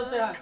चलते हैं।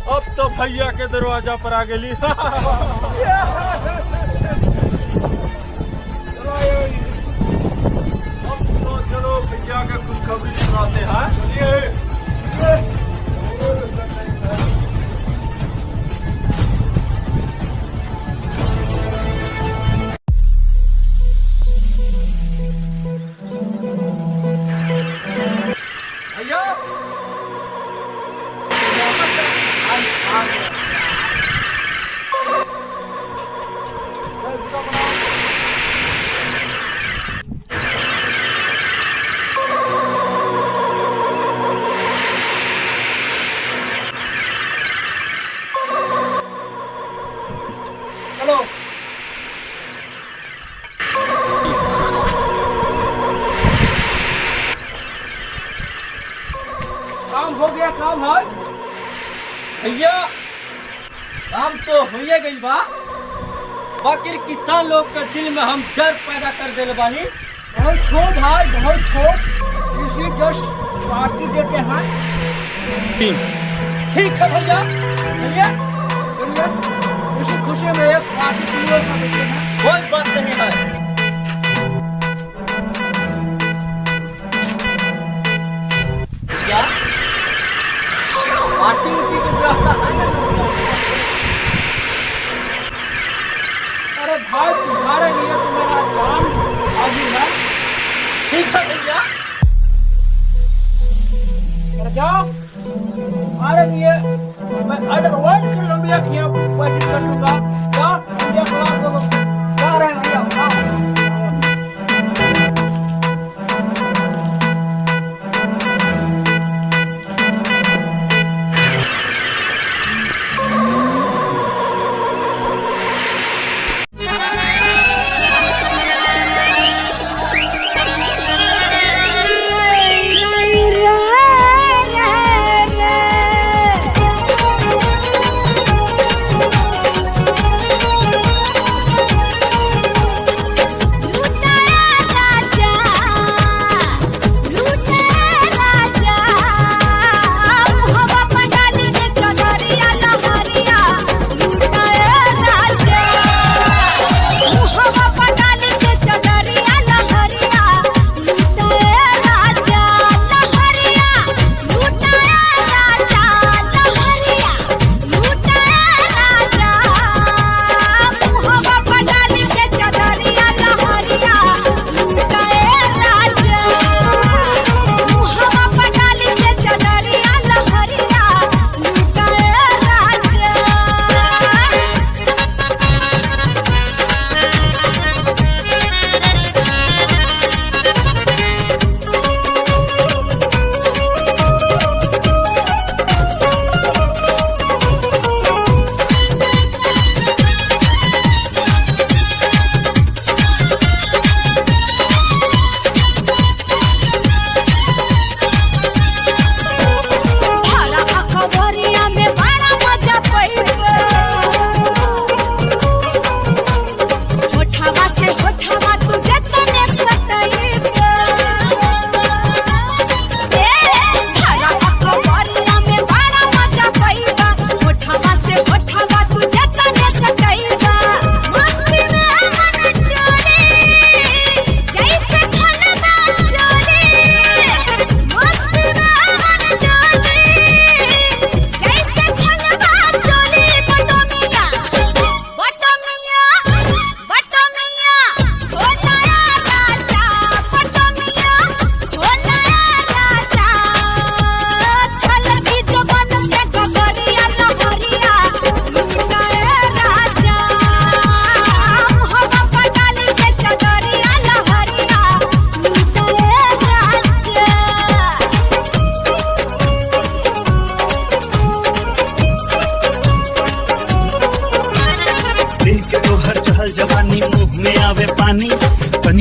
अब तो भैया के दरवाजा पर आ गई। अब तो चलो भैया के खुशखबरी सुनाते हैं। भैया हेलो काम हो गया, काम है भैया, काम तो होइए गई बा, बाकी किसान लोग के दिल में हम डर पैदा कर देले बानी। बहुत छोट है, बहुत छोट, इसी जस्ट पार्टी देते हैं। ठीक है भैया, चलिए चलिए इसी खुशी में एक पार्टी क्लियर कर देते हैं। कोई बात नहीं है। क्या पार्टी उटी की व्यवस्था है ना लोग? अरे भाई तुम्हारे लिए तो मेरा जान हाजिर है। ठीक है भैया, अरे जाओ, तुम्हारे लिए मैं अदरवाइज के लोबिया खिया पैसे कर दूंगा। जाओ, इंडिया क्लास लोग जा रहे हैं भैया। आओ।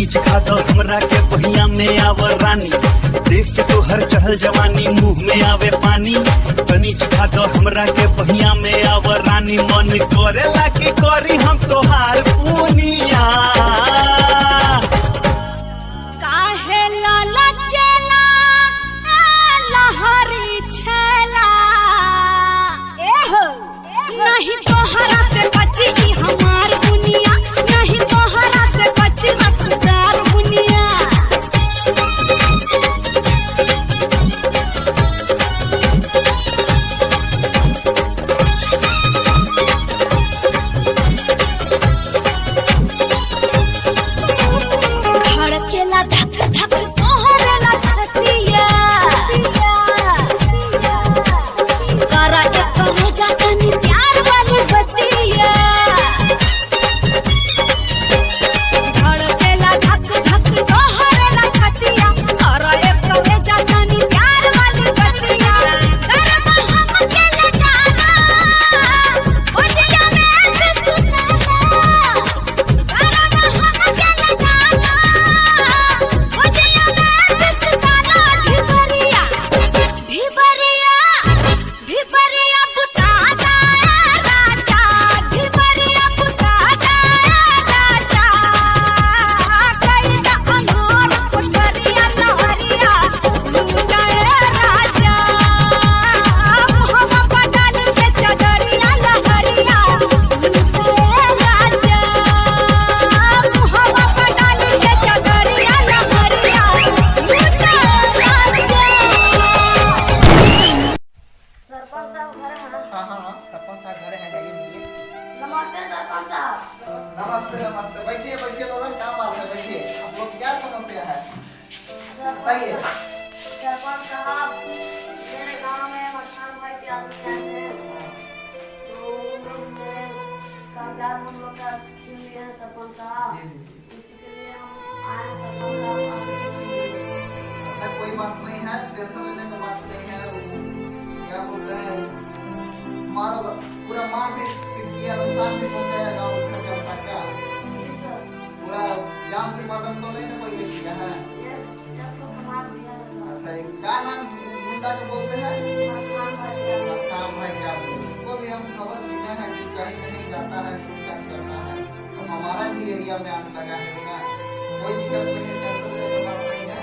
तनी चिखा दो हमरा के पहिया में आवर रानी, देख के तो हर चहल जवानी मुंह में आवे पानी। तनी चिखा दो हमरा के पहिया में आवर रानी, मन करेला की करी हम तोहार पुनिया। काहे लाला चला लहरी छला नहीं तोहरा से बची ई हमार दुनिया, नहीं तोहरा से बची रसदार दुनिया। धड़केला धक धक तोहरेला छतिया, करा एक रोजा तनी प्यार वाली बतिया। धड़केला धक धक तोहरेला छतिया, करा एक रोजा तनी प्यार वाली बतिया। करम हम के ले जाना ओदिया में से सुनाना, करम हम के ले जाना ओदिया में से सुनाना। ढिबरिया ढिबरिया ढिबरिया बुता दाया राजा, ढिबरिया बुता दाया राजा। कैदा अंगूर पुटरिया लहरिया लूटाए राजा, मुहवा पटाल के चदरिया लहरिया लूटाए राजा, मुहवा पटाल के चदरिया लहरिया लूटाए राजा। सरपंच साहब घर है ना? हाँ सरपंच साहब घर है, जाइए मिलिए। नमस्ते सरपंच साहब। नमस्ते नमस्ते, बैठिए बैठिए लोगन, क्या बात है, बैठिए। आप लोग क्या समस्या है बताइए। सरपंच साहब मेरे गांव में मकान भाई की आदमी आए थे, तो उन लोग मेरे कागजात हम लोग का छीन लिए हैं सरपंच साहब। जी जी। इसके लिए हम आए हैं सरपंच साहब आपसे। अच्छा कोई बात नहीं है, टेंशन लेने की बात नहीं है। वो क्या बोलते हैं, मारो पूरा मार भी किया, नुकसान भी पहुंचाया गाँव का जनता का। जी सर, पूरा जान से मर्डर तो नहीं ना कोई ये किया है। ये जब तो कमाल दिया है सर। अच्छा ये क्या नाम गुंडा को बोलते हैं? मकान भाई की आदमी। काम भाई का आदमी, उसको भी हम खबर सुने हैं कि कहीं कहीं जाता है, शूट करता है। तो हमारा भी एरिया में आने लगा है ना, कोई दिक्कत नहीं है, टेंशन लेने की बात नहीं है।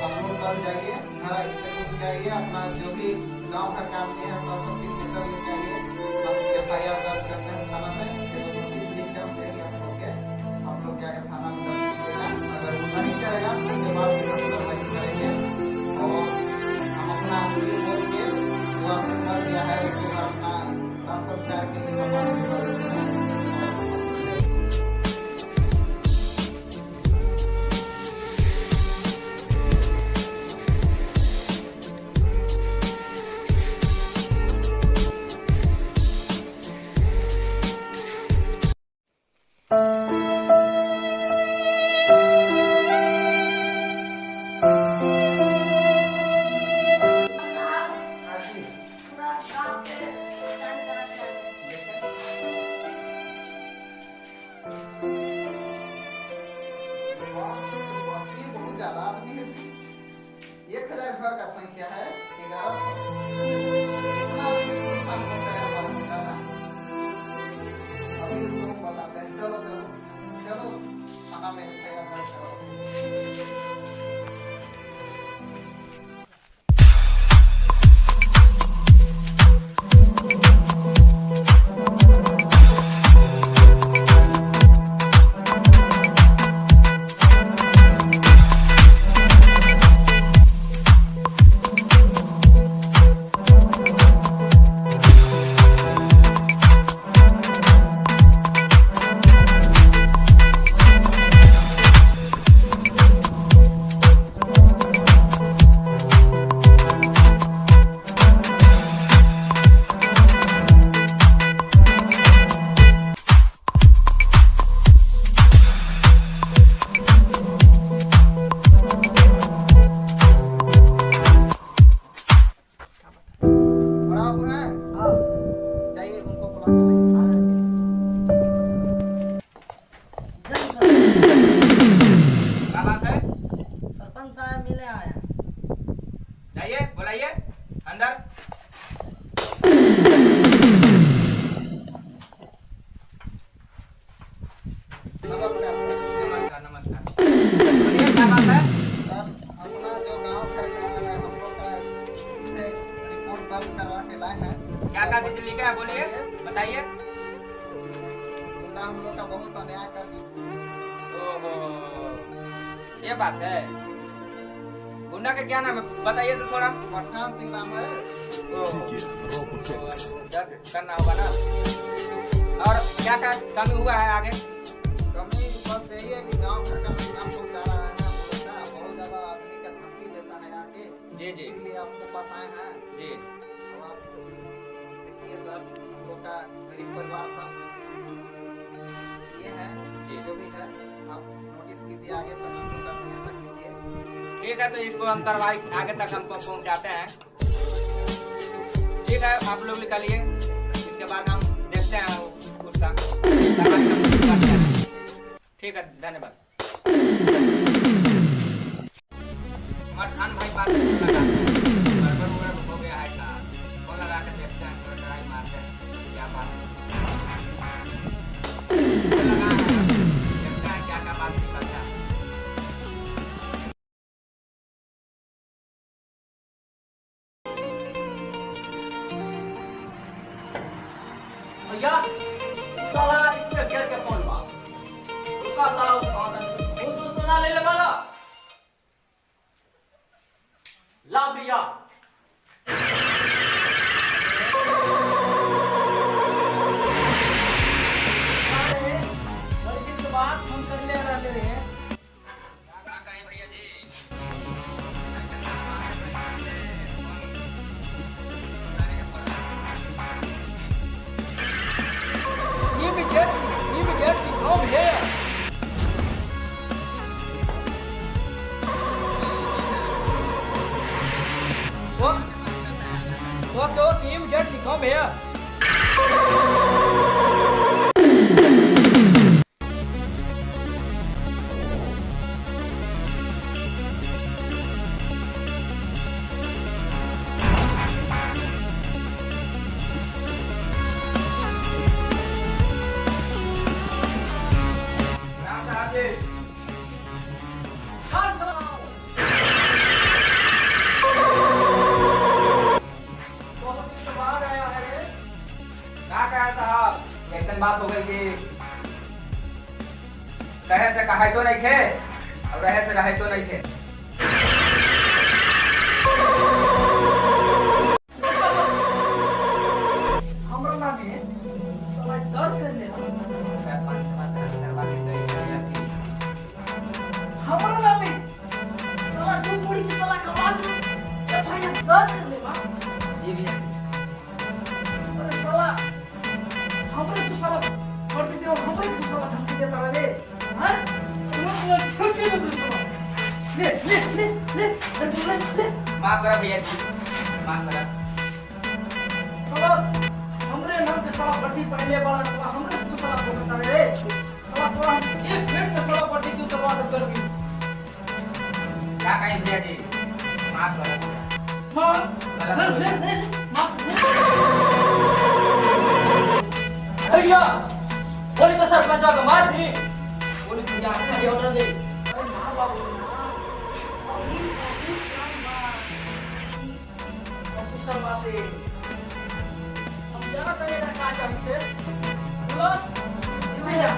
आप लोग कल जाइए घर से उठ जाइए, अपना जो भी गांव का काम में है सब सिग्नेचर लेके आइए। हम FIR दर्ज करते हैं थाना में, ये लोग नोटिस लिख के हम देंगे आप लोग के, आप लोग जाके थाना में दर्ज कीजिएगा। अगर वो नहीं करेगा तो उसके बाद फिर हम कार्रवाई करेंगे और हम अपना आदमी को बोल के जो आदमी मर गया है उसको अपना दाह संस्कार के लिए सम्मान की वजह से पूरा गांव के परेशान करना चाहिए। बस्ती बहुत ज्यादा आदमी है जी, 1000 घर का संख्या है, 1100। इतना नुकसान पहुंचाया हमारे पिता ने। अभी इसको हम बताते हैं, चलो चलो चलो थाना में FIR दर्ज करो। दिल्ली का है, बोलिए बताइए। गुंडा हम लोग का बहुत अन्याय कर ओहो, ये बात है। गुंडा का क्या नाम है बताइए तो थोड़ा। पठान सिंह नाम है। दर्द करना होगा ना। और क्या क्या कमी हुआ है आगे? कमी बस यही है कि गांव घर का काम पहुंचा रहा है हम लोग का, बहुत ज्यादा आदमी का धमकी देता है आके। जी जी इसीलिए आपके पास आए हैं। जी। अब आप देखिए सर, हम लोग का गरीब परिवार सब ये है, जो भी है आप नोटिस कीजिए, आगे तक हम लोग का सहायता कीजिए। ठीक है, तो इसको हम कार्रवाई आगे तक हमको पहुंचाते हैं। ठीक है, आप लोग निकालिए, इसके बाद हम देखते हैं उसका कार्रवाई हम शुरू करते हैं। ठीक है, धन्यवाद। मठान भाई पास लगा गड़बड़ उगड़ हो गया है का फोन लगा के देखते हैं, थोड़ा ट्राई मारते हैं क्या बात है। फोन लगा है, देखते हैं क्या क्या बात निकलता है। भैया साला इसमें घेर के कौन बा? रुका साला उस तो ना ले ले वाला। ला भैया। बड़ी दिन के बाद फोन कर ले रहते रहे। क्या कहें भैया जी? Immediately come here. Okay, immediately come here. Ram साहब जी, बहुत दिन के बाद आया है ये। क्या कहा साहब? कैसन बात हो गई कि कहे से कहे तो नहीं थे और रहे से रहे तो नहीं थे। हमरा नाम है साला दर्ज कर ले। सरपंच से बात करवा के गई भैया थी। हमरा नाम है साला दो पूरी की साला का आवाज एफआईआर दर्ज कर ले बा। जी भैया। अरे साला हमरे तू साला करती दे, हमरे तू साला धमकी देता रे। हां वो छोटे लोग साला ले ले ले ले ले ले माफ करो भैया जी, माफ करो। साला हमरे नाम पे साला पट्टी पहले वाला साला हमरे से तू साला बोलता रे। साला तोरा एक मिनट में साला पट्टी क्यों करवा दे कर भी। क्या कहें भैया जी, माफ करो। हां ले ले ले माफ भैया बोली तो सरपंच को मार दी। बोली भैया अपना ऑर्डर दे। अरे ना बाबू ना अभी ऑफिसर वासे हम जाना तने का चाहिए से बोलो ये भैया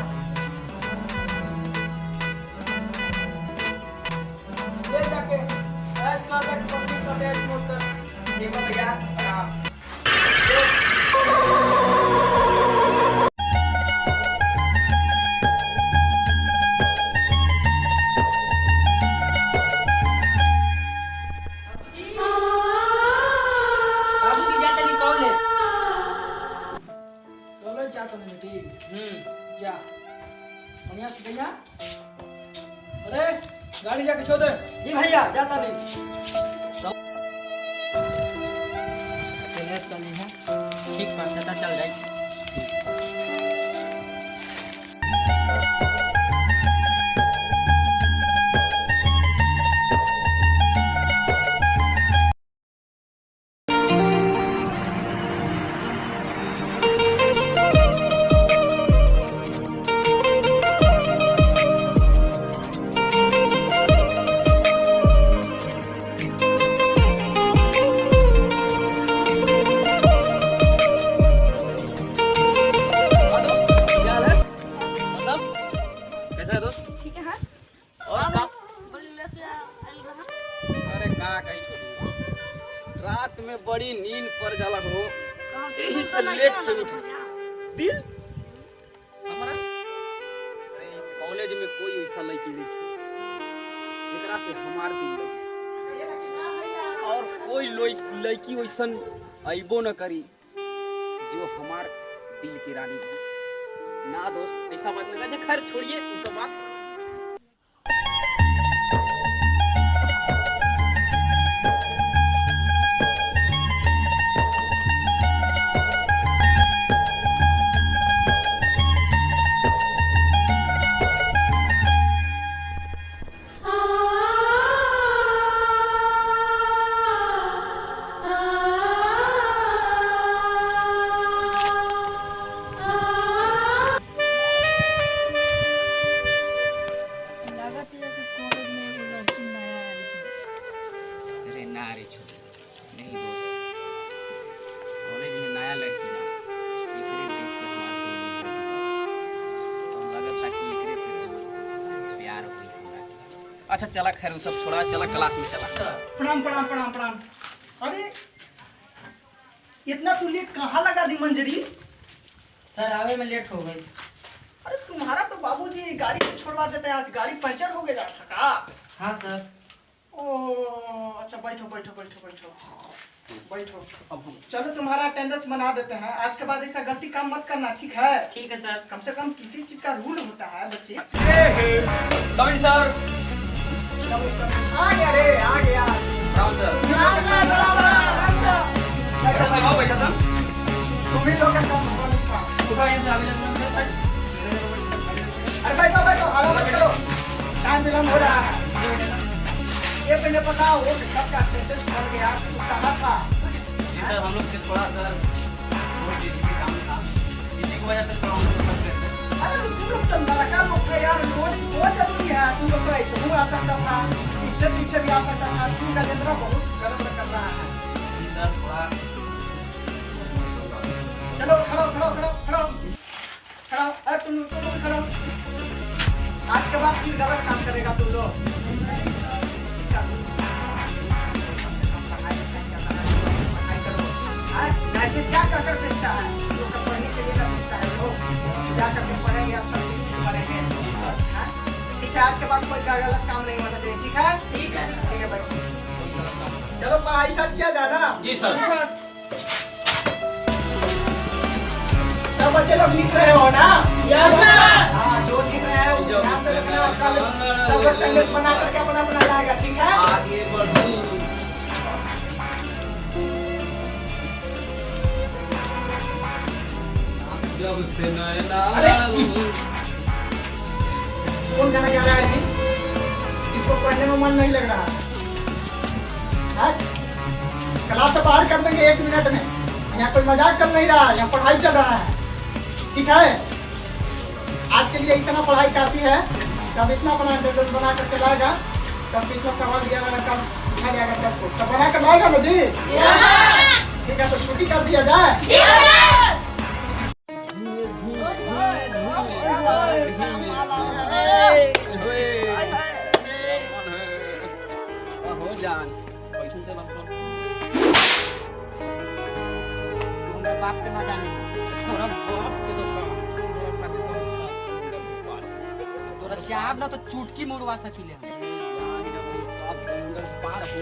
ले जाके एस का बैठ पब्लिक सर्विस पोस्टर ठीक है भैया, प्रणाम। बाबू की जाता नहीं कौन ले चलो चाहता नहीं बेटी जा बढ़िया से भैया। अरे गाड़ी जाके छोड़ दे। जी भैया जाता नहीं। चली है ठीक बात पता चल जाएगी। से लेट से उठ दिल हमारा कॉलेज में कोई ऐसा लड़की नहीं थी जेकरा से हमार दिल लगी और कोई लड़की वैसन अइबो न करी जो हमार दिल की रानी थी ना दोस्त ऐसा बात नहीं है खैर छोड़िए ये सब बात अच्छा चला खैर वो सब छोड़ा चला क्लास में चला प्रणाम प्रणाम प्रणाम प्रणाम। अरे इतना तू लेट कहाँ लगा दी मंजरी? सर आवे में लेट हो गई। अरे तुम्हारा तो बाबूजी गाड़ी को छोड़वा देते हैं, आज गाड़ी पंचर हो गया था का? हाँ सर। ओ अच्छा बैठो बैठो बैठो बैठो बैठो। चलो तुम्हारा अटेंडेंस बना देते हैं, आज के बाद ऐसा गलती काम मत करना, ठीक है? ठीक है सर। कम से कम किसी चीज का रूल होता है बच्चे। कमिंग सर आ गया रे आ गया। राम सर कैसा हो बेटा सर तुम ही लोग का काम उठाइए से आगे अरे बैठो बैठो हवा मत करो, टाइम विलम्ब हो रहा है। ये पहले बताओ वो सबका स्टेटस बन गया, तू कहाँ था? जी सर हम लोग के थोड़ा सर वो डीसी काम था इसी की वजह से थोड़ा हम लोग करते हैं। अरे तो तुम लोग तो लड़का लोग थे यार, रोज बहुत जरूरी है। तुम लोग तो ऐसे भी आ सकता था, पीछे पीछे भी आ सकता था। तू गजेंद्र बहुत गलत कर रहा है। जी सर थोड़ा चलो खड़ो खड़ो खड़ो खड़ो खड़ो। अरे तुम लोग खड़ो, आज के बाद फिर गलत काम करेगा तुम लोग। क्या कर सकता है लोग का पढ़ने के लिए ना मिलता है, लोग जा करके पढ़ेंगे, अच्छा शिक्षित बनेंगे। ठीक है, आज के बाद कोई गलत काम नहीं होना चाहिए, ठीक है? ठीक है भाई। चलो पढ़ाई स्टार्ट किया जाए ना? जी सर। सब बच्चे लोग लिख रहे हो ना? यस सर। हाँ जो लिख रहे हैं वो ध्यान से लिखना, सब लोग अटेंडेंस बना करके अपना अपना लाएगा, ठीक है? आगे बढ़ो जब से नैना कौन गाना गा रहा है जी? इसको पढ़ने में मन नहीं लग रहा है? क्लास से बाहर कर देंगे 1 मिनट में। यहाँ कोई मजाक चल नहीं रहा है, यहाँ पढ़ाई चल रहा है, ठीक है? आज के लिए इतना पढ़ाई काफी है। सब इतना अपना अटेंडेंस बना करके लाएगा, सब इतना सवाल दिया जाएगा, उठा जाएगा, सबको सब बना कर लाएगा ना जी? ठीक है, तो छुट्टी कर दिया जाए। हो जान पैसे से लग बाप के ना जाने थोड़ा बाप के तो तोरा चाप ना तो चुटकी मुड़वा सकिले पार हो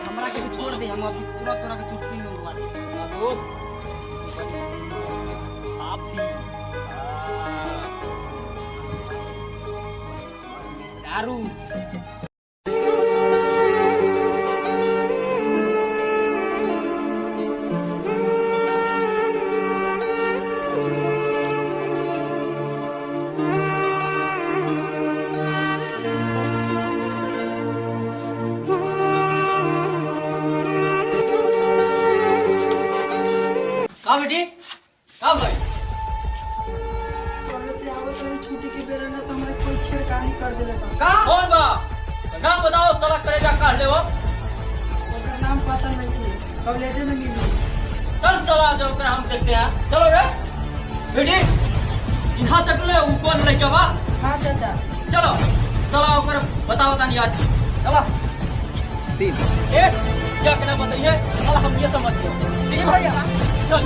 हमरा के छोड़ दे, हम अभी तुरंत तोरा के चुटकी में मुड़वा दे दोस्त आप भी दारू का बेटी का भाई छुट्टी के बेरे ना तो हमारे कोई छेड़खानी कर देले बा। का कौन बा नाम बताओ साला करेजा काट ले वो ओकर नाम पता नहीं है, कॉलेज में मिली। चल साला जो ओकरा हम देखते हैं चलो रे बेटी चिन्हा सकले उ कौन लइका बा? हाँ चाचा। चलो साला ओकर बताओ तानी आज चलो 3 1 क्या कहना बताइए, साला हम ये समझते हैं। ठीक है भैया, चल।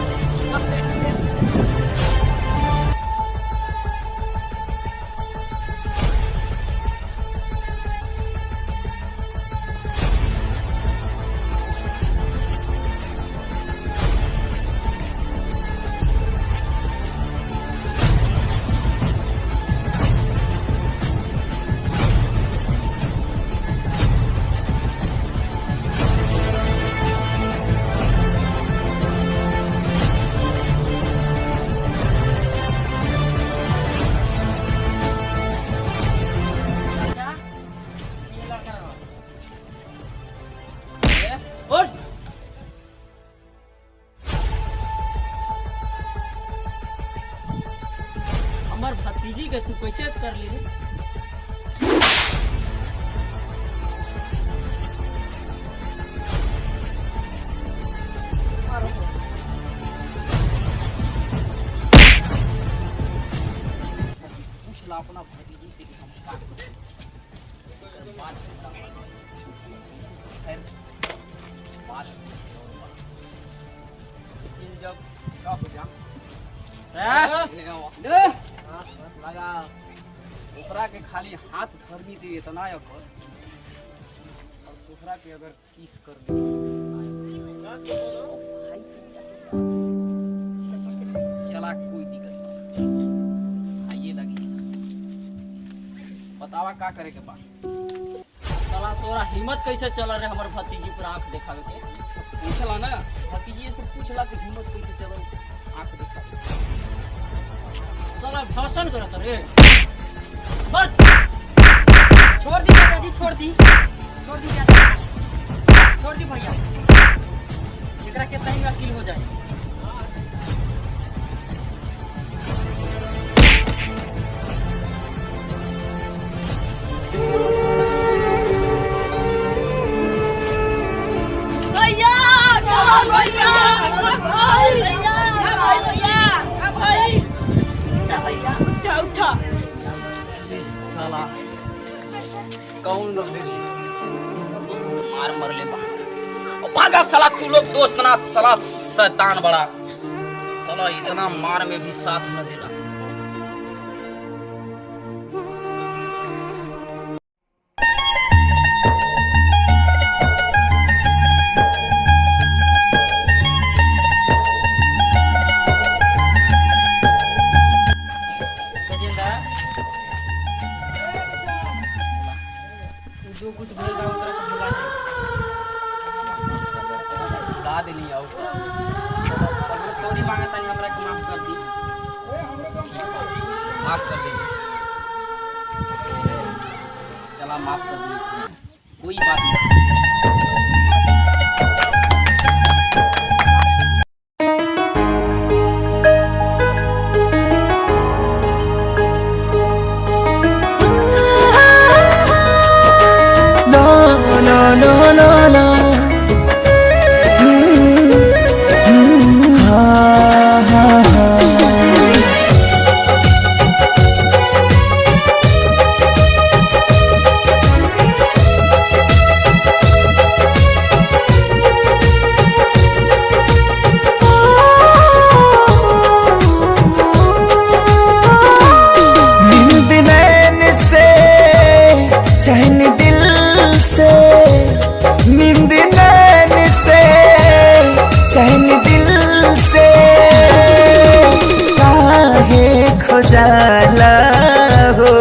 उठ। हमार भतीजी के तू कैसे कर ली रे? पूछ ला अपना भतीजी से कि हम क्या करें। बात खैर बात जब का हो जा लगा ओकरा के खाली हाथ धरनी दे इतना अगर और दूसरा के अगर किस कर ले चला कोई दिक्कत नहीं। आइए लगी बतावा का करे के बाद। साला तोरा हिम्मत कैसे चल रहे हमार भतीजी पर आंख दिखावे के? पूछला ना भतीजी से पूछला कि हिम्मत कैसे चल आंख दिखावे। साला भाषण करत रे। बस छोड़ दी दादी, छोड़ दी भैया। एकरा के तनी वकील हो जाए। साला कौन लोग मार ले भागा साला। तू लोग दोस्त बना साला, शैतान बड़ा साला। इतना मार में भी साथ न देना। जो कुछ बोल रहा उधर को बोला गा देनी आओ। सॉरी मांगता नहीं, हमरा को माफ कर दी, माफ कर दी। चला माफ कर दी, कोई बात नहीं। चैन दिल से नींद नैन से, चैन दिल से काहे खोजाला हो।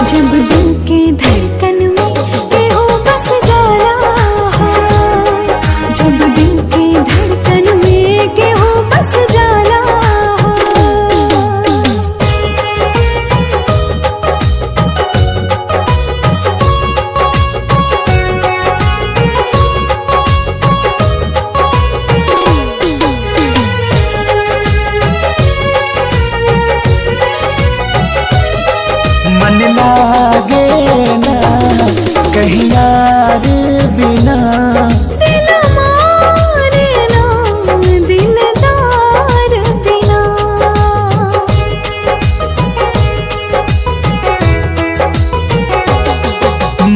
जब दिल के धड़कन में केहू बस जाला है, जब दिल के धड़कन में केहू बस जाला मन लागे ना कहीं यार बिना, दिल मारे ना दिलदार बिना।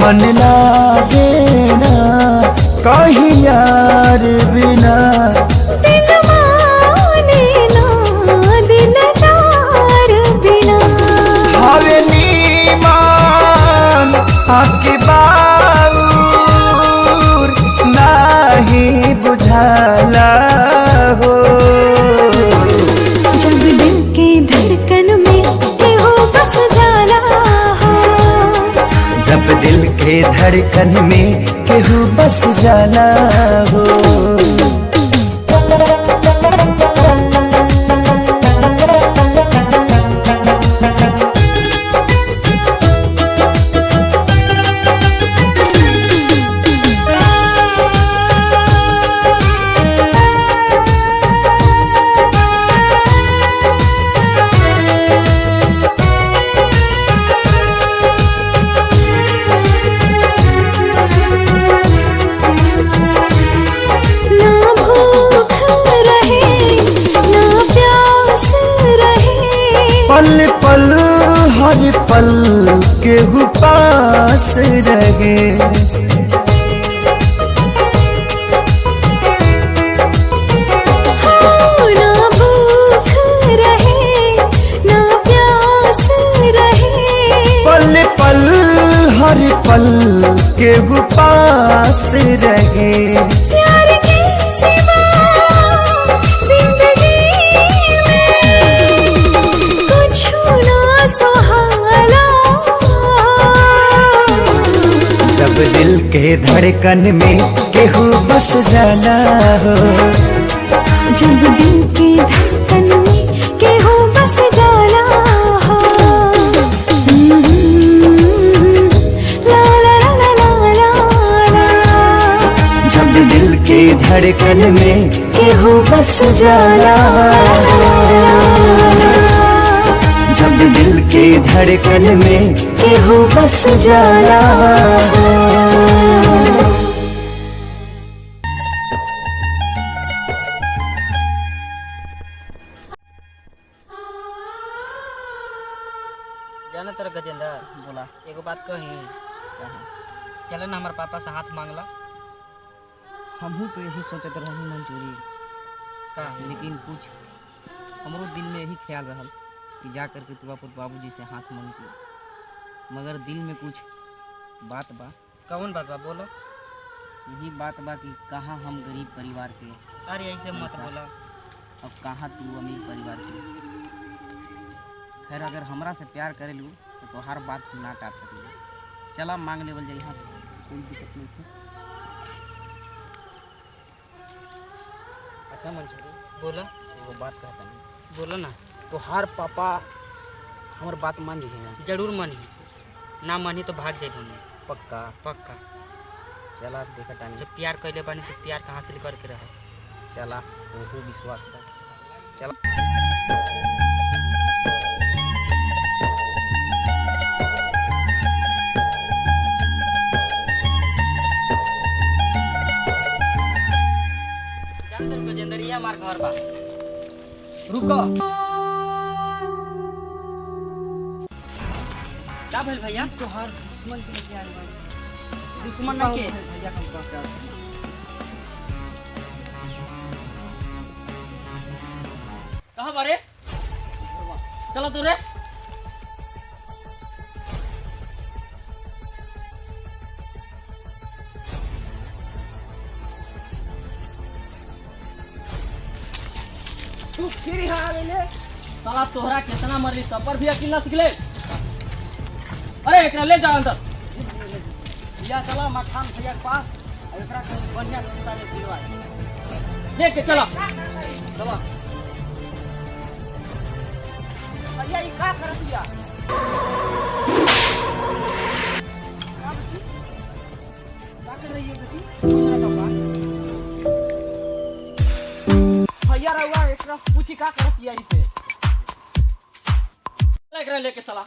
मन लागे ना कहीं यार बिना दिल माने ना दिलदार बिना। हवे नीमान आके बाऊर नाही बुझाला हो। जब दिल के धड़कन में हो बस जाला हो। जब दिल के धड़कन में केहू बस जाला हो। ना भूख रहे ना प्यास रहे। पल पल हर पल केहू पास रहे। ना भूख रहे ना प्यास रहे। पल पल हर पल केहू पास रहे। प्यार के सिवा जिंदगी में कुछ ना सुहाना। जब दिल के धड़कन में केहू बस जाला हो। जब दिल के धड़कन में केहू बस जाला हो। ला ला ला ला ला ला ला। जब दिल के धड़कन में केहू बस जाला हो। जब दिल के धड़कन में केहू बस जाला हो। जाना तेरा गजेंद्र बोला एगो बात कही। चले ना हमारे पापा से हाथ मांगला। हमहू तो यही सोचत रही मंजूरी का लेकिन कुछ हमरो दिल में यही ख्याल रहल कि जा करके तू अपन बाबूजी से हाथ मांगती, मगर दिल में कुछ बात बा। कौन बात बा बोलो। यही बात बा कि कहाँ हम गरीब परिवार के अरे ऐसे मत बोला। और कहाँ तू अमीर परिवार के। खैर अगर हमरा से प्यार करे लू तो हर बात ना टाल सकेली। चला मांग लेवल जाई हाथ, कोई दिक्कत नहीं थी। अच्छा मंजूरी बोला। एगो बात कहता नहीं, बोलो ना। तो हर पापा हमार बात मान जाइए ना? जरूर मानी, ना मानी तो भाग जाए हम। पक्का? पक्का। चला देखता नहीं। जब प्यार कैले बानी तो प्यार कहाँ से करके रहे। चला वो विश्वास बा। चला गजेंद्र ये हमार घर बा। रुको। क्या भेल भैया? तोहार दुश्मन के प्यार बा। दुश्मन ना के भैया हम का प्यार। कहाँ बारे? चलो तू रे। तू फिर यहाँ आ गई। साला तोहरा कितना मरली तब पर भी अकेला सिखले। अरे एकरा ले जा अंदर। भैया चला मखान भैया के पास, एकरा को बढ़िया से ले दिलवा देख के चला। चला। भैया ये का कर दिया? क्या कर रही है बेटी? पूछ रहा पापा। भैया रहुआ एकरा से पूछी का करत दिया इसे? एकरा लेके साला।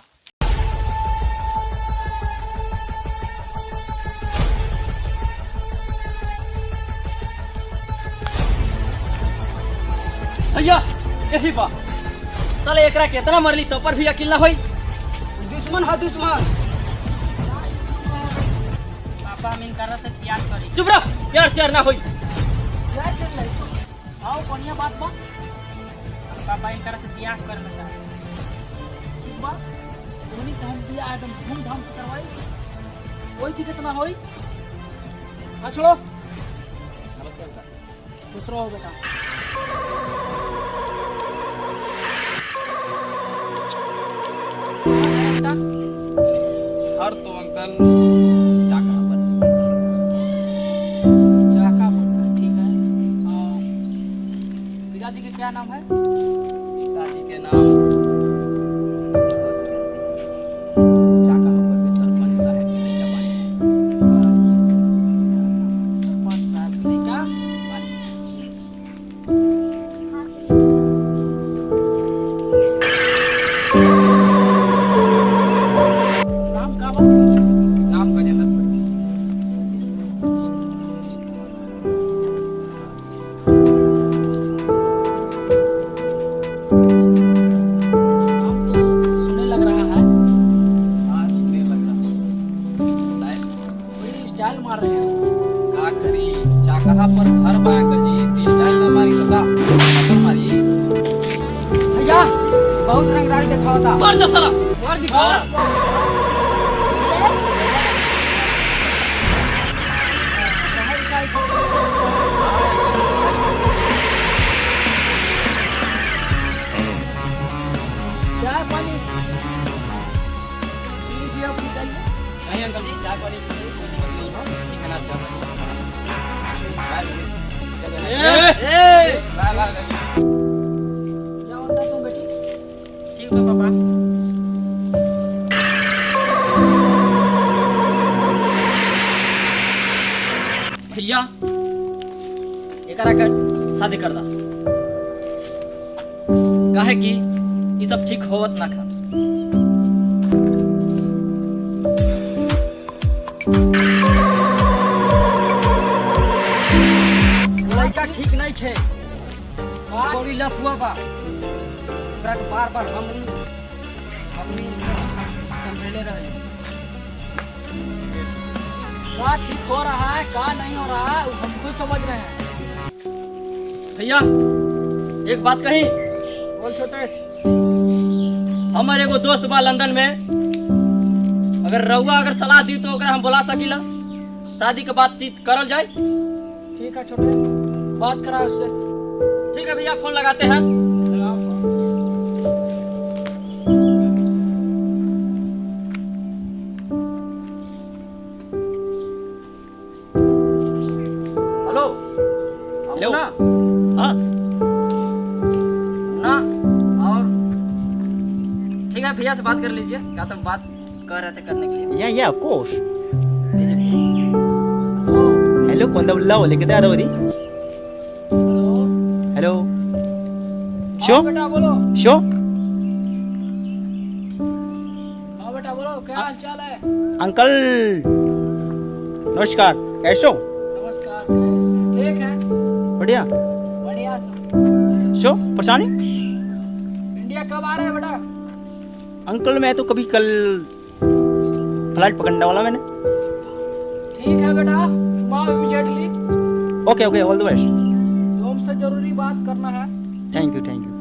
भैया यही बा। साले एकरा कितना मरली तो पर भी अकेला होई। दुश्मन है दुश्मन। पापा हम इनकरा से प्यार करी। चुप रह, प्यार शेयर ना होई। क्या कर ले आओ बढ़िया बात बा पापा इनकरा से प्यार करना चाहते। बा उन्हीं तो हम दिया एकदम धूमधाम से करवाई कोई दिक्कत ना होई। हाँ छोड़ो नमस्ते अंकल। खुश रहो बेटा। और तो अंकल चाका पर चाका पड़ता है, ठीक है। पिताजी के क्या नाम है? पिताजी के नाम चाका पर के सरपंच साहब के लड़का बानी। सरपंच साहब के लड़का नाम का बा? नाम गजेंद्र पर। नाम तो सुनने लग रहा है। हाँ सुनने लग रहा है। शायद कोई स्टाइल मार रहे हैं। का करी चाका पर हर बार गजी तीन डाल ना मारी तो का अपन मारी। भैया बहुत रंगदारी देखा होता। मार दो साला। और दिखाओ। क्या है पानी? लीजिए आप निकालिए। नहीं अंकल जी चाय पानी कोई निकल नहीं हो ठीक है ना चल क्या होता है तुम बेटी? ठीक है पापा। भैया एकरा कर शादी कर दा काहे कि ये सब ठीक होवत ना खा। लड़का ठीक नहीं खे बड़ी लफुआ बा। ओकरा के बार बार हम संभले रहे। क्या ठीक हो रहा है क्या नहीं हो रहा है वो हम खुद समझ रहे हैं। भैया एक बात कही बोल छोटे। हमार एगो दोस्त बा लंदन में अगर रउआ अगर सलाह दी तो ओकरा हम बुला सकीला शादी के बातचीत करल जाए। ठीक है छोटे बात करा उससे। ठीक है भैया फोन लगाते हैं। हेलो हेलो ना हाँ ना और ठीक है भैया से बात कर लीजिए क्या तुम बात कर रहे थे करने के लिए। Yeah, of course. Hello, kunda ulla ole kita ada wadi. Hello. Sure? बेटा बोलो। Sure? हाँ बेटा बोलो क्या हाल चाल है? Uncle. नमस्कार कैसे हो? नमस्कार ठीक है बढ़िया बढ़िया सब। शो परेशानी? इंडिया कब आ रहे हैं बेटा? अंकल मैं तो कभी कल फ्लाइट पकड़ने वाला मैंने। ठीक है बेटा तुम आओ इमीडिएटली। ओके ओके ऑल द बेस्ट। तुमसे जरूरी बात करना है। Thank you thank you.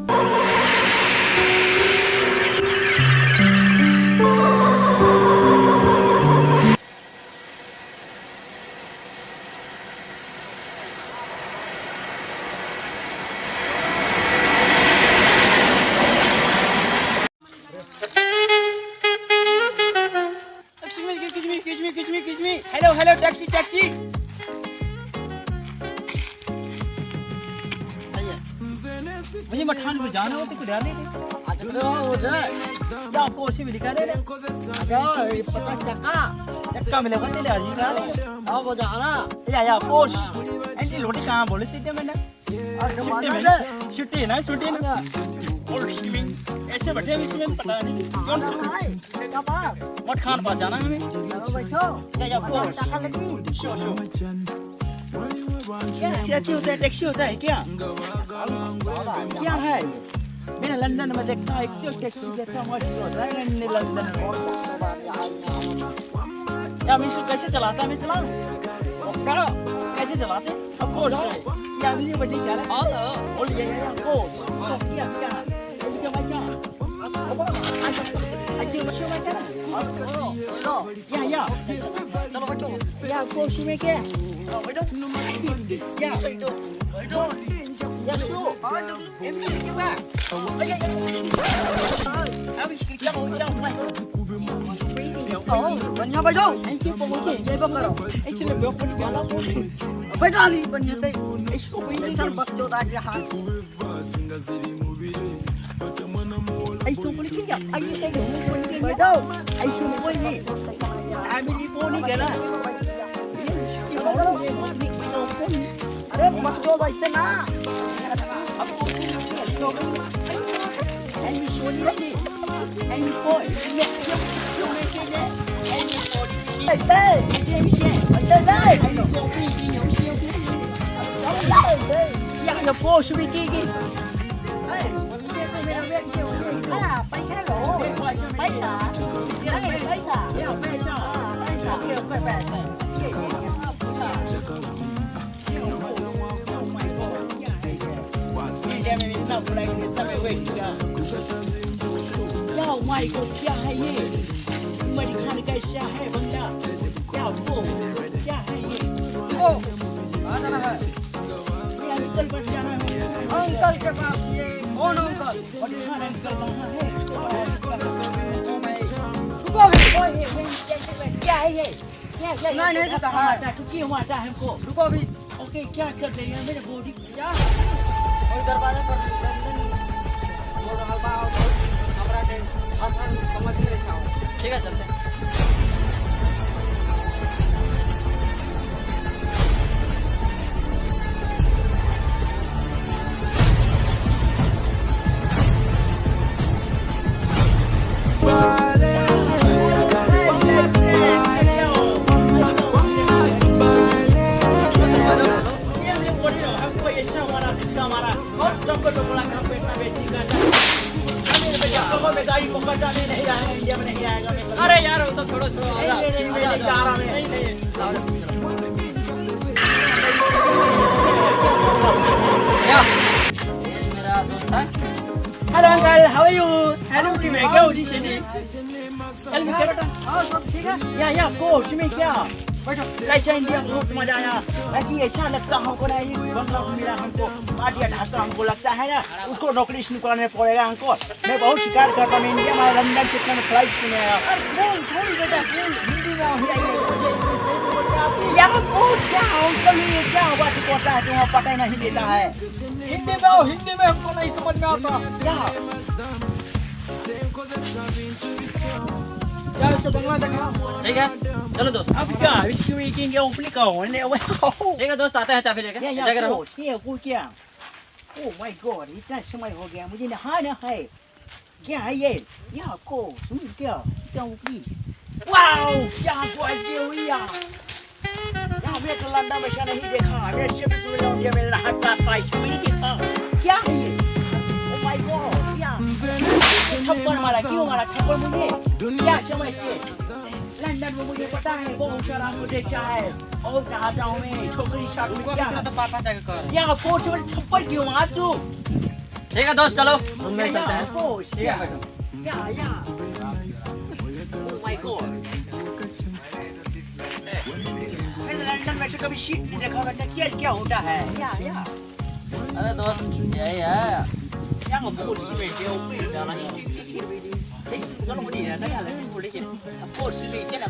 Hello hello taxi taxi. मुझे मठान में जाना हो तो कुछ डाले क्या आपको उसी में लिखा दे रहे 50 टका चक्का मिलेगा तेरे आज ही का अब जाना या पोश एंटी लोटी कहाँ बोले सीधे मैंने छुट्टी ना और ऐसे बैठे हैं इसमें पता नहीं कौन सा मठ खान पास जाना है हमें या पोश शो शो टैक्सी होता है टैक्सी होता है क्या क्या है मैंने लंदन में देखा टैक्सी जैसा मस्त होता है लंदन में या हम इसको कैसे चलाता मैं चलाऊं करो कैसे चलाते ऑफ कोर्स या अगली बड़ी क्या है बोल ये ऑफ कोर्स क्या क्या ये क्या Aquí lo show में क्या नो या चलो बच्चों या कोशिश में क्या बैठो या बैठो या शो एमसी के बाद अब इसकी क्या हो जाओ मैं बढ़िया बैठो थैंक यू बोलो ये करो एक्चुअली ब्लॉक पर क्या ना बैठा ली बढ़िया से इसको भी सर बच्चों दा के हाथ Ai không có lý gặp ai cái đường mua cái gì đâu ai không có gì ai bị đi mua đi kìa đó अरे बच्चों वैसे ना anh xuống đi đi anh coi nhẹ nhẹ anh đây đây đây anh không đi đi nhiều siêu đây ya nó phố xuống đi kia kia Giao mày cũng cha hay gì mày đi khai cái cha hay vâng cha giao cô cha hay gì cô đó là है ये uncle पर जाना है uncle के पास ये कौन uncle और खाना अंकल कहाँ है रुको भी क्या है ये नहीं तो कहा क्यों आता है हमको रुको भी ओके क्या कर रही है मेरे बॉडी क्या कोई दरवाजा पर बोल हलवा हमरा के हाथ समझ में रखा हो ठीक है चलते हैं अरे यार वो सब छोड़ो छोड़ो hello uncle how are you hello की मैं क्या होती है चल मैं क्या हां सब ठीक है या कोच में क्या बैठो कैसा इंडिया बहुत मजा आया ऐसी ऐसा लगता हमको ना ये बंगला मिला हमको पार्टियां ढाका हमको लगता है ना उसको नौकरी शुरू करने पड़ेगा हमको मैं बहुत शिकार करता हूँ इंडिया में लंदन से इतना फ्लाइट से आया कौन बेटा कौन हिंदी में यहाँ कोच क्या अंकल ये क्या बात करता है तुम्हें पता नहीं देता है हिंदी में हमको नहीं समझ में आता क्या से बंगला देखा ठीक है चलो दोस्त अब क्या विश्व वीकेंड या ओपनिंग का होने ठीक है दोस्त आते हैं चाबी लेकर जगह रहो ये वो क्या ओह माय गॉड इतना समय हो गया मुझे नहाना है क्या है ये या को तुम क्या ऊपरी वाओ क्या क्वालिटी हुई यार मैं तो लंदन में नहीं देखा मैं शिप में लौट गया मेरा हाथ का प्राइस नहीं देखा क्या है ये ओह माय गॉड क्या थप्पड़ मारा क्यों मारा थप्पड़ मुझे क्या समय के लंदन में मुझे पता है बहुत सारा मुझे चाहे और चाहता हूँ मैं छोकरी शादी में क्या तो पापा जाके कर या कोच में थप्पड़ क्यों मार तू ठीक है दोस्त चलो हम में चलते हैं कोच ठीक है बैठो या ओह माय गॉड मैंने लंदन में कभी शीट नहीं देखा बेटा क्या होता है या अरे दोस्त यही है क्या हम कोच में जो ऊपर जाना है nó không có gì nó là cái gì vậy cô xử lý thế là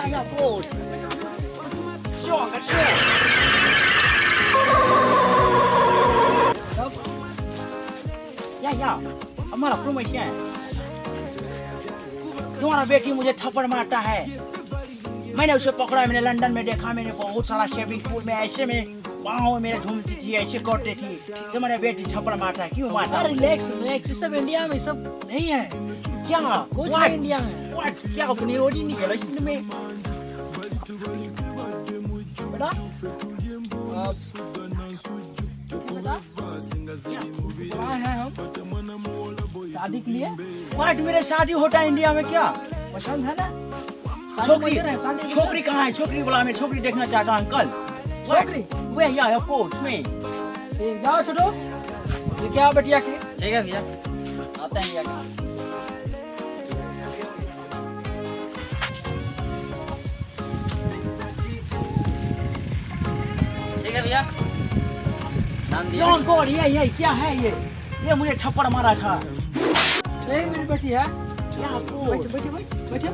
ya cô show cái show या हमारा प्रमोशन है तुम्हारा बेटी मुझे थप्पड़ मारता है मैंने उसे पकड़ा मैंने लंदन में देखा मैंने बहुत सारा स्विमिंग पूल में ऐसे में वहाँ मेरे घूमती थी ऐसे करती थी तो मेरा बेटी थप्पड़ मारता है क्यों मारता है रिलैक्स सब इंडिया में सब नहीं है क्या कुछ है इंडिया में क्या अपनी ओडी नहीं गया इसमें बेटा आए हैं हम शादी के लिए। व्हाट, मेरे शादी होता है इंडिया में क्या? पसंद है ना? छोकरी शादी छोकरी कहाँ है? छोकरी बोला, मैं छोकरी देखना चाहता हूँ अंकल। छोकरी वे या कोच में। ठीक, जाओ छोटो, ये क्या बटिया के? ठीक है भैया, आते हैं भैया। ठीक है भैया, नाम दिया। लॉन्ग कोट, ये क्या है ये मुझे थप्पड़ मारा था। एक मिनट बटिया, क्या कोच? बैठो बैठो बैठो बैठो बैठो,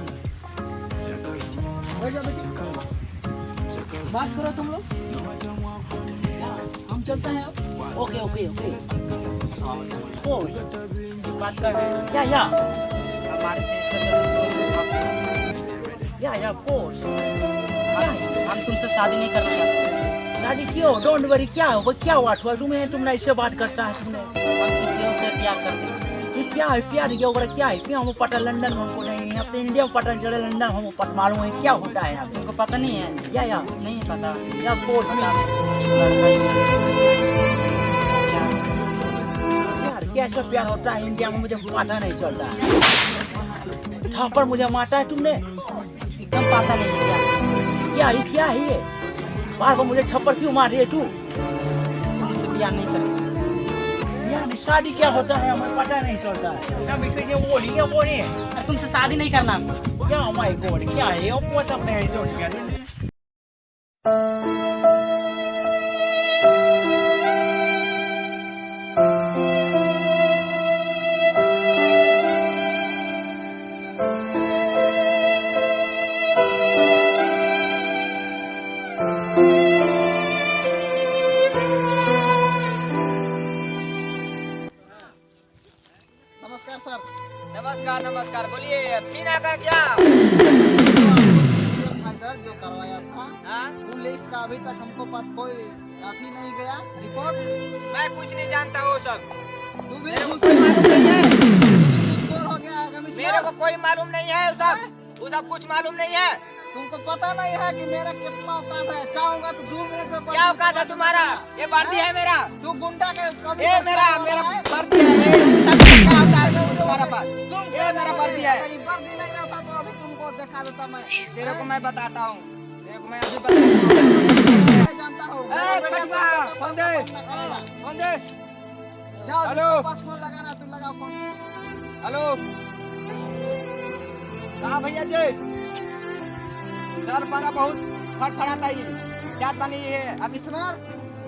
बात करो तुम लोग, हम चलते हैं अब। ओके ओके ओके। कोच बात कर रहे हैं या हमारे देश का या कोच। हम तुमसे शादी नहीं करना चाहते। शादी क्यों? Don't worry. क्या हुआ तुम्हें? तुमने इससे बात करता है तुमने? हम किसी और से प्यार करते हैं। ये क्या है? प्यार क्या होगा? क्या है? क्यों हम पता लंदन में हमको नहीं, यहाँ पे इंडिया में पता चले, लंदन हमको पता मालूम है क्या होता है यहाँ पे। तुमको पता नहीं है? या नहीं पता। या कोच यार, कैसा प्यार होता है इंडिया में? मुझे पता नहीं चलता है। थप्पड़ मुझे मारता है तुमने? एकदम पता नहीं है क्या है ये? बार बार मुझे थप्पड़ क्यों मार रही है तू? तुमसे प्यार नहीं करेंगे। यार शादी क्या होता है हमें पता नहीं चलता है। ये बोलिए अरे तुमसे शादी नहीं करना हमको। क्या? माय गॉड, क्या है ये? वो सब नहीं जोड़ दिया। नमस्कार सर। नमस्कार नमस्कार, बोलिए फीना का क्या? फाइदर जो करवाया था, हाँ? वो लिस्ट का अभी तक हमको पास कोई अभी नहीं गया रिपोर्ट। मैं कुछ नहीं जानता वो सब। तू भी मेरे को कोई मालूम नहीं है। स्कोर हो गया है कमिश्नर। मेरे को कोई मालूम नहीं है वो सब कुछ मालूम नहीं है। तुमको पता नहीं है कि मेरा कितना औकात है? चाहूंगा तो 2 मिनट में क्या औकात है तुम्हारा? ये वर्दी है मेरा। तू गुंडा के ये मेरा वर्दी है। ये सब क्या होता है तुम्हारा पास? ये मेरा वर्दी है। अगर वर्दी नहीं रहता तो अभी तुमको दिखा देता मैं। तेरे को मैं बताता हूँ, तेरे को मैं अभी बताता हूँ। मैं जानता हूँ। फोन दे। जाओ, हेलो। जिसके पास फोन लगाना तुम लगाओ फोन। हेलो, कहाँ भैया जी? सर पंगा बहुत फटफड़ाता ही। क्या बनी है? कमिश्नर,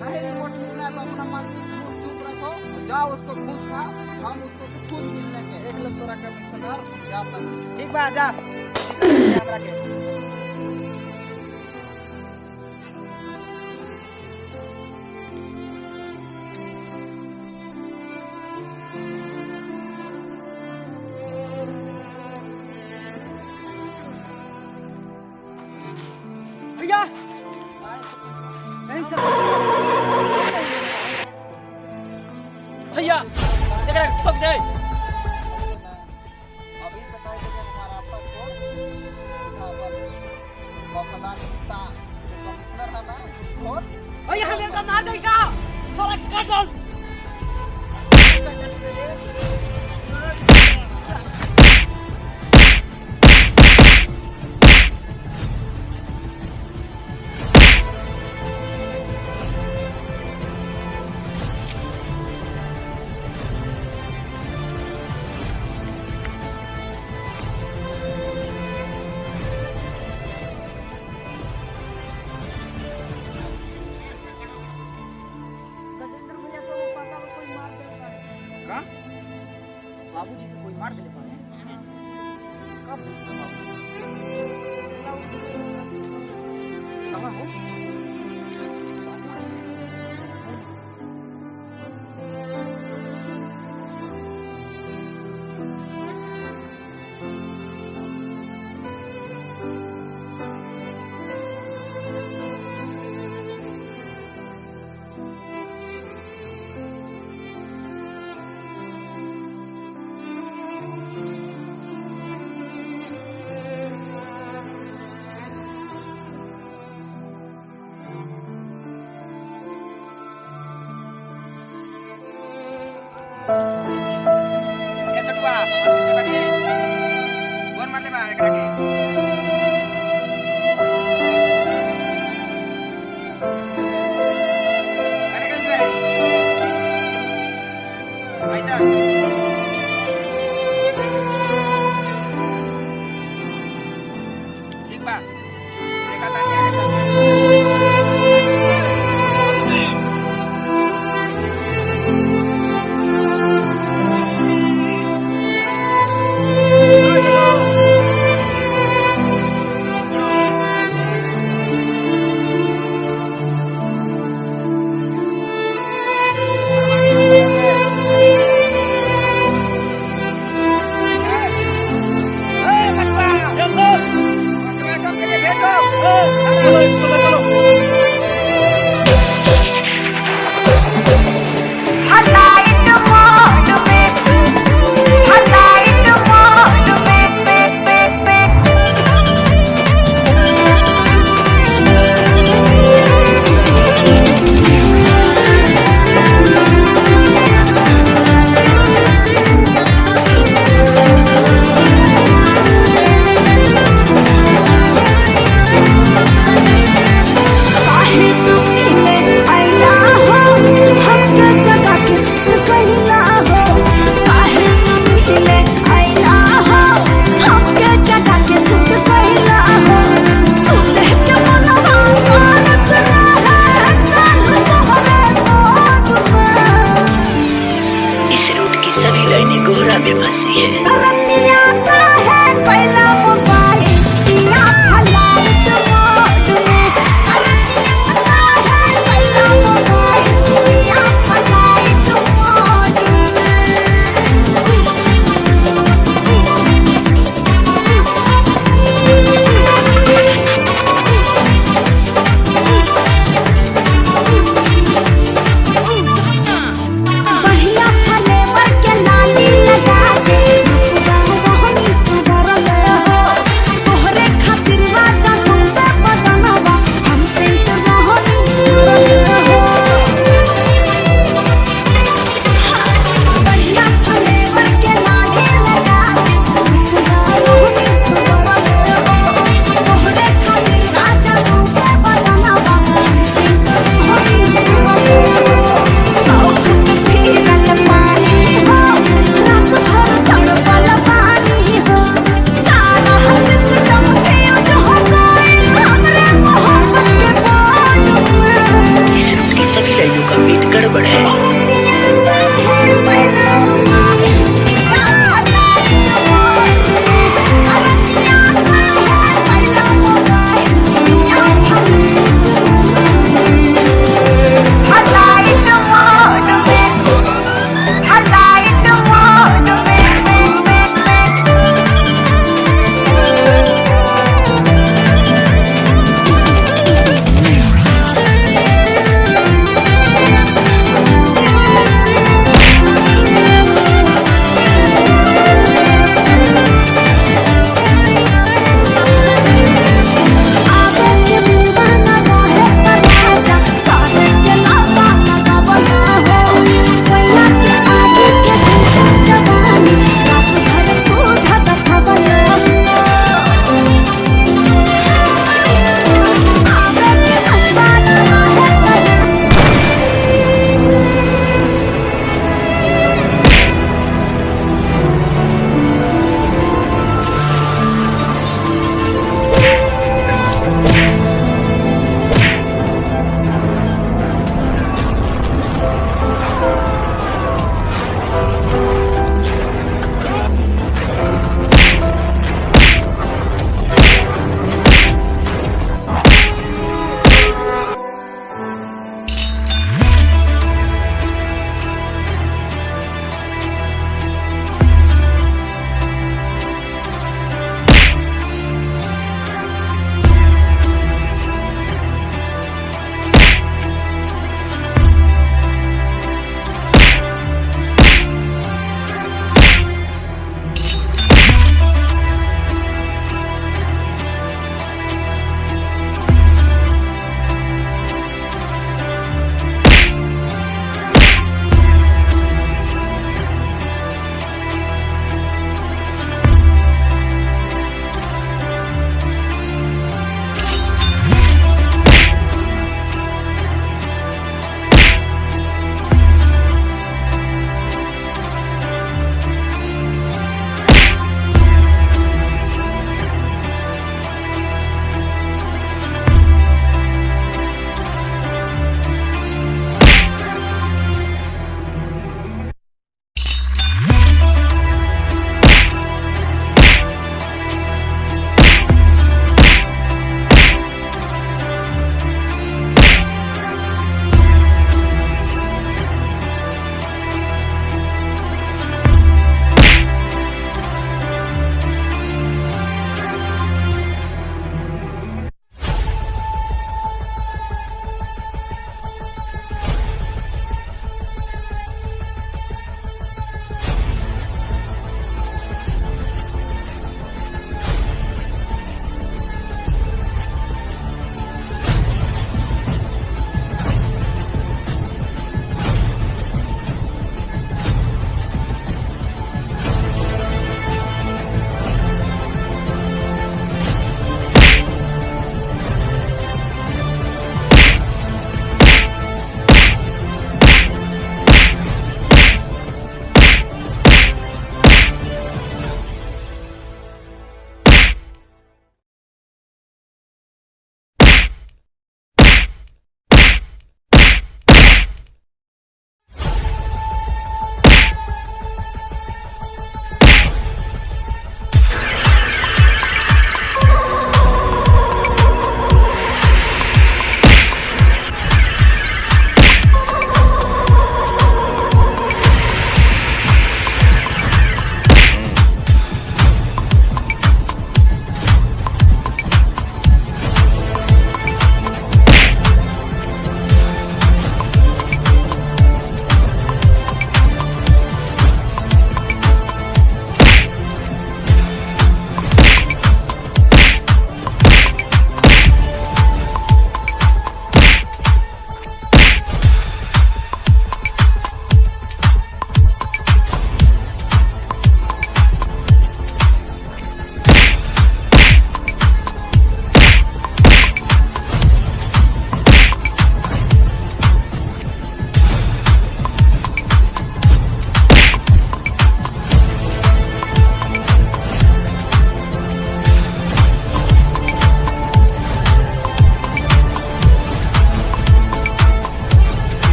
नहीं रिपोर्ट लिखना है तो अपना मन मुंह चुप रखो, जाओ उसको घूस खा, हम उसको से खुद मिल लेंगे। एक लोग तोरा कमिश्नर जाता है। ठीक बा, जा हमरा के। भैया नहीं सर, भैया देख रहे ठोक दे। अभी से कह दे हमारा रास्ता छोड़, सीधा वफादार कुत्ता जो कमिश्नर है ना, छोड़। भैया हमें का मार देगा साला काटल। गजेंद्र भैया तो बनी कौन मारले बा एकरा के अरे कल रे पैसा ठीक बा देखा तानी आगे चल इस रूट की सभी लाइनें कोहरा में फंसी है।